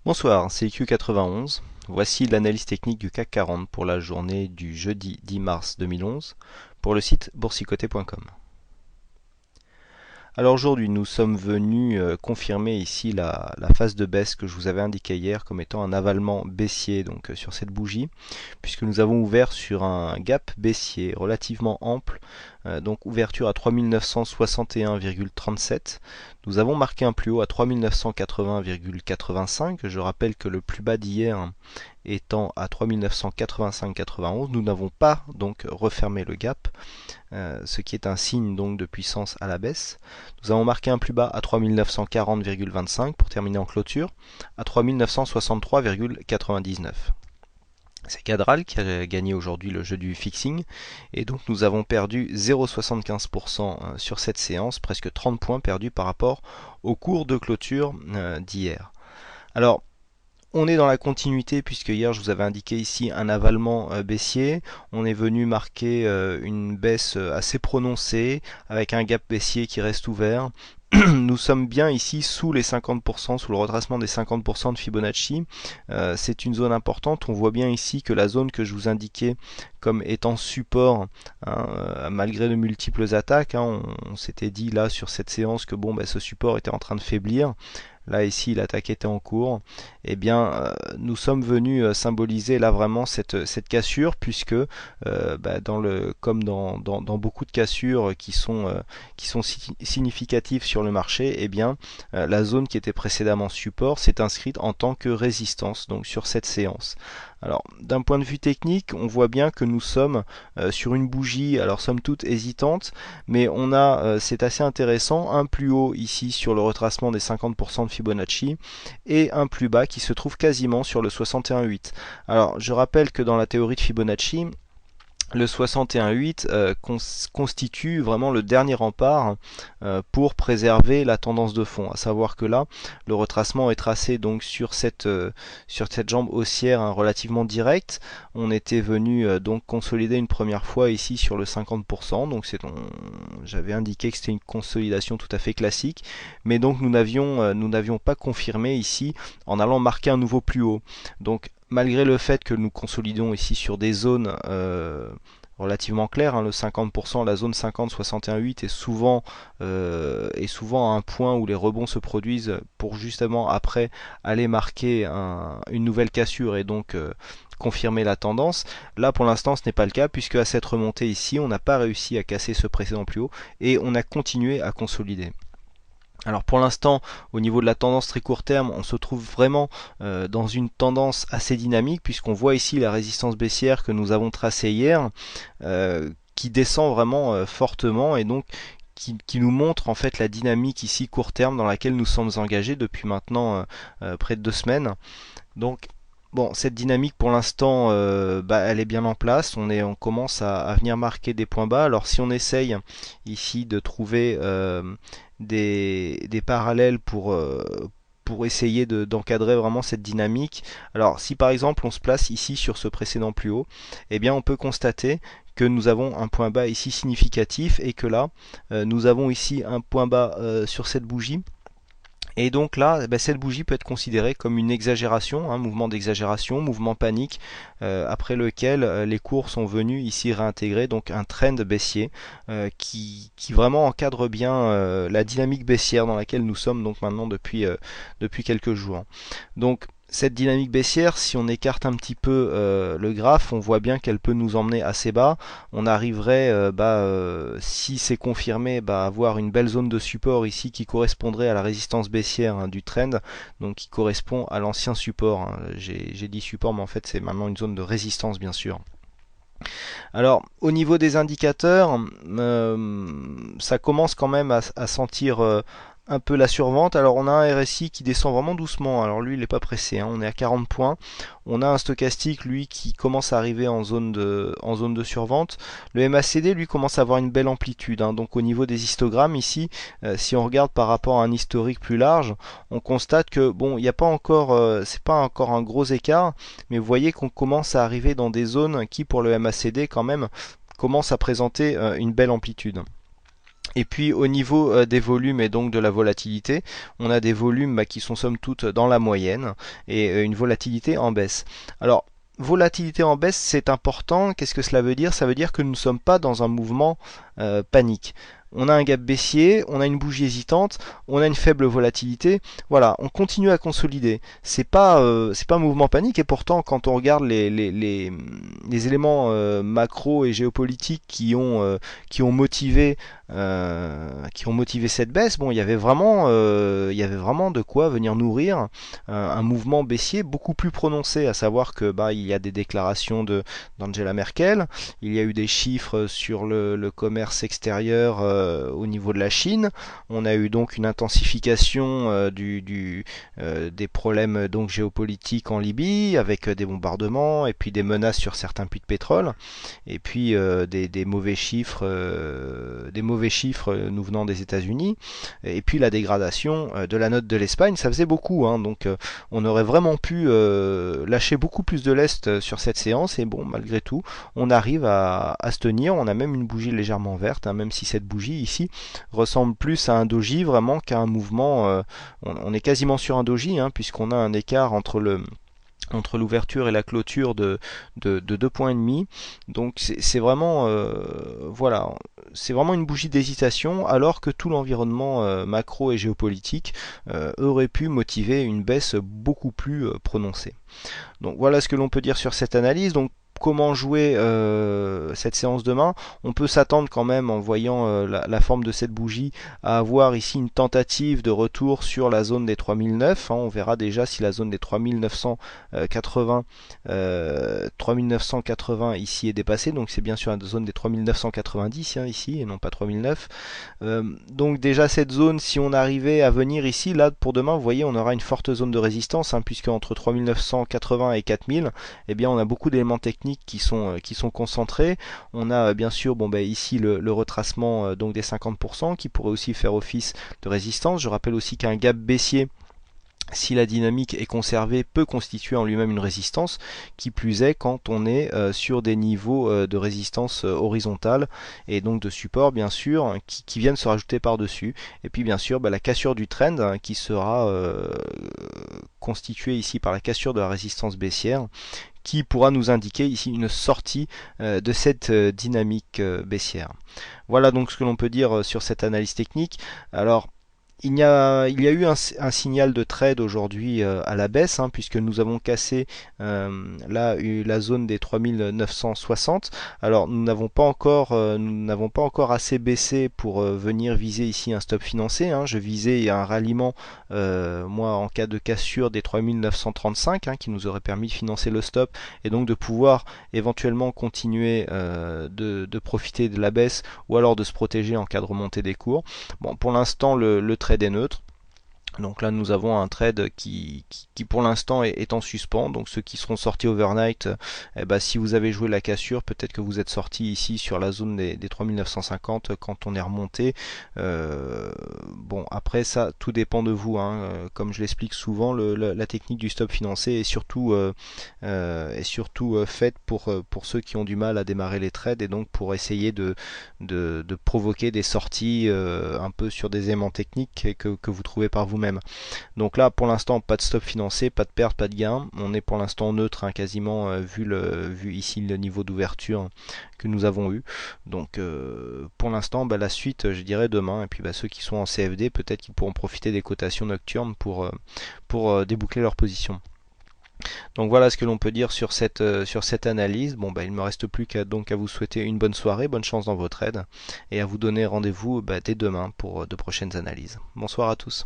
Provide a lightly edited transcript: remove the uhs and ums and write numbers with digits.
Bonsoir, c'est IQ91. Voici l'analyse technique du CAC 40 pour la journée du jeudi 10 mars 2011 pour le site boursicoté.com. Alors aujourd'hui, nous sommes venus confirmer ici la phase de baisse que je vous avais indiqué hier comme étant un avalement baissier donc sur cette bougie, puisque nous avons ouvert sur un gap baissier relativement ample, donc ouverture à 3961,37. Nous avons marqué un plus haut à 3980,85. Je rappelle que le plus bas d'hier étant à 3985,91, nous n'avons pas donc refermé le gap, ce qui est un signe donc de puissance à la baisse. Nous avons marqué un plus bas à 3940,25 pour terminer en clôture à 3963,99. C'est Cadral qui a gagné aujourd'hui le jeu du fixing et donc nous avons perdu 0,75% sur cette séance, presque 30 points perdus par rapport au cours de clôture d'hier. Alors on est dans la continuité puisque hier je vous avais indiqué ici un avalement baissier. On est venu marquer une baisse assez prononcée avec un gap baissier qui reste ouvert. Nous sommes bien ici sous les 50%, sous le retracement des 50% de Fibonacci. C'est une zone importante. On voit bien ici que la zone que je vous indiquais comme étant support, malgré de multiples attaques, on s'était dit là sur cette séance que bon, ce support était en train de faiblir. Là ici l'attaque était en cours, eh bien nous sommes venus symboliser là vraiment cette cassure, puisque comme dans beaucoup de cassures qui sont significatives sur le marché, eh bien la zone qui était précédemment support s'est inscrite en tant que résistance donc sur cette séance. Alors d'un point de vue technique, on voit bien que nous sommes sur une bougie, alors somme toute hésitante, mais on a, c'est assez intéressant, un plus haut ici sur le retracement des 50% de Fibonacci et un plus bas qui se trouve quasiment sur le 61,8. Alors je rappelle que dans la théorie de Fibonacci, le 61,8 constitue vraiment le dernier rempart pour préserver la tendance de fond. À savoir que là, le retracement est tracé donc sur cette jambe haussière relativement directe. On était venu donc consolider une première fois ici sur le 50%. Donc j'avais indiqué que c'était une consolidation tout à fait classique, mais donc nous n'avions pas confirmé ici en allant marquer un nouveau plus haut. Donc malgré le fait que nous consolidons ici sur des zones relativement claires, le 50%, la zone 50-61,8 est souvent à un point où les rebonds se produisent pour justement après aller marquer une nouvelle cassure et donc confirmer la tendance. Là pour l'instant ce n'est pas le cas, puisque à cette remontée ici on n'a pas réussi à casser ce précédent plus haut et on a continué à consolider. Alors pour l'instant, au niveau de la tendance très court terme, on se trouve vraiment dans une tendance assez dynamique, puisqu'on voit ici la résistance baissière que nous avons tracée hier, qui descend vraiment fortement et donc qui nous montre en fait la dynamique ici court terme dans laquelle nous sommes engagés depuis maintenant près de 2 semaines. Donc bon, cette dynamique pour l'instant, elle est bien en place. On commence à venir marquer des points bas. Alors si on essaye ici de trouver des parallèles pour essayer d'encadrer vraiment cette dynamique. Alors si par exemple on se place ici sur ce précédent plus haut, eh bien on peut constater que nous avons un point bas ici significatif et que là nous avons ici un point bas sur cette bougie. Et donc là, cette bougie peut être considérée comme une exagération, un mouvement d'exagération, mouvement panique, après lequel les cours sont venus ici réintégrer donc un trend baissier qui vraiment encadre bien la dynamique baissière dans laquelle nous sommes donc maintenant depuis quelques jours. Donc cette dynamique baissière, si on écarte un petit peu le graphe, on voit bien qu'elle peut nous emmener assez bas. On arriverait, si c'est confirmé, à avoir une belle zone de support ici qui correspondrait à la résistance baissière du trend, donc qui correspond à l'ancien support. J'ai dit support, mais en fait c'est maintenant une zone de résistance bien sûr. Alors au niveau des indicateurs, ça commence quand même à sentir un peu la survente. Alors on a un RSI qui descend vraiment doucement, alors lui il n'est pas pressé, on est à 40 points. On a un stochastique lui qui commence à arriver en zone de survente. Le MACD lui commence à avoir une belle amplitude, donc au niveau des histogrammes ici, si on regarde par rapport à un historique plus large, on constate que bon, il n'y a pas encore, c'est pas encore un gros écart, mais vous voyez qu'on commence à arriver dans des zones qui pour le MACD quand même commencent à présenter une belle amplitude. Et puis au niveau des volumes et donc de la volatilité, on a des volumes qui sont somme toute dans la moyenne et une volatilité en baisse. Alors, volatilité en baisse, c'est important. Qu'est-ce que cela veut dire? Ça veut dire que nous ne sommes pas dans un mouvement panique. On a un gap baissier, on a une bougie hésitante, on a une faible volatilité. Voilà, on continue à consolider. C'est pas un mouvement panique, et pourtant quand on regarde les éléments macro et géopolitiques qui ont motivé cette baisse, bon, il y avait vraiment de quoi venir nourrir un mouvement baissier beaucoup plus prononcé, à savoir que il y a des déclarations d'Angela Merkel, il y a eu des chiffres sur le commerce extérieur au niveau de la Chine, on a eu donc une intensification des problèmes donc géopolitiques en Libye avec des bombardements et puis des menaces sur certains puits de pétrole, et puis des mauvais chiffres nous venant des États-Unis, et puis la dégradation de la note de l'Espagne. Ça faisait beaucoup, hein, donc on aurait vraiment pu lâcher beaucoup plus de lest sur cette séance, et bon, malgré tout, on arrive à se tenir. On a même une bougie légèrement verte, hein, même si cette bougie ici ressemble plus à un doji vraiment qu'à un mouvement. On est quasiment sur un doji, hein, puisqu'on a un écart entre l'ouverture et la clôture de 2 points et demi. Donc c'est vraiment voilà, c'est vraiment une bougie d'hésitation, alors que tout l'environnement macro et géopolitique aurait pu motiver une baisse beaucoup plus prononcée. Donc voilà ce que l'on peut dire sur cette analyse. Donc comment jouer cette séance demain? On peut s'attendre quand même, en voyant la forme de cette bougie, à avoir ici une tentative de retour sur la zone des 3009, hein. On verra déjà si la zone des 3980 ici est dépassée, donc c'est bien sûr la zone des 3990, hein, ici, et non pas 3009. Donc déjà cette zone, si on arrivait à venir ici, là pour demain, vous voyez, on aura une forte zone de résistance, hein, puisque entre 3980 et 4000, eh bien on a beaucoup d'éléments techniques qui sont concentrés. On a bien sûr ici le retracement donc des 50% qui pourrait aussi faire office de résistance. Je rappelle aussi qu'un gap baissier, si la dynamique est conservée, peut constituer en lui-même une résistance, qui plus est quand on est sur des niveaux de résistance horizontale et donc de support bien sûr, qui viennent se rajouter par-dessus. Et puis bien sûr la cassure du trend, hein, qui sera constituée ici par la cassure de la résistance baissière, qui pourra nous indiquer ici une sortie de cette dynamique baissière. Voilà donc ce que l'on peut dire sur cette analyse technique. Alors, il y a eu un signal de trade aujourd'hui à la baisse, hein, puisque nous avons cassé la zone des 3960. Alors nous n'avons pas encore assez baissé pour venir viser ici un stop financé, hein. Je visais un ralliement moi en cas de cassure des 3935, hein, qui nous aurait permis de financer le stop et donc de pouvoir éventuellement continuer de profiter de la baisse, ou alors de se protéger en cas de remontée des cours. Bon, pour l'instant le trade est neutre. Donc là nous avons un trade qui pour l'instant est en suspens. Donc ceux qui seront sortis overnight, si vous avez joué la cassure, peut-être que vous êtes sorti ici sur la zone des 3950 quand on est remonté. Bon, après ça, tout dépend de vous, hein. Comme je l'explique souvent, la technique du stop financé est surtout faite pour ceux qui ont du mal à démarrer les trades, et donc pour essayer de provoquer des sorties un peu sur des éléments techniques que vous trouvez par vous-même. Donc là pour l'instant pas de stop financé, pas de perte, pas de gain. On est pour l'instant neutre, hein, quasiment, vu ici le niveau d'ouverture que nous avons eu. Donc pour l'instant la suite, je dirais demain. Et puis ceux qui sont en CFD, peut-être qu'ils pourront profiter des cotations nocturnes pour déboucler leur position. Donc voilà ce que l'on peut dire sur cette analyse. Bon, il ne me reste plus qu'à vous souhaiter une bonne soirée, bonne chance dans vos trades, et à vous donner rendez-vous dès demain pour de prochaines analyses. Bonsoir à tous.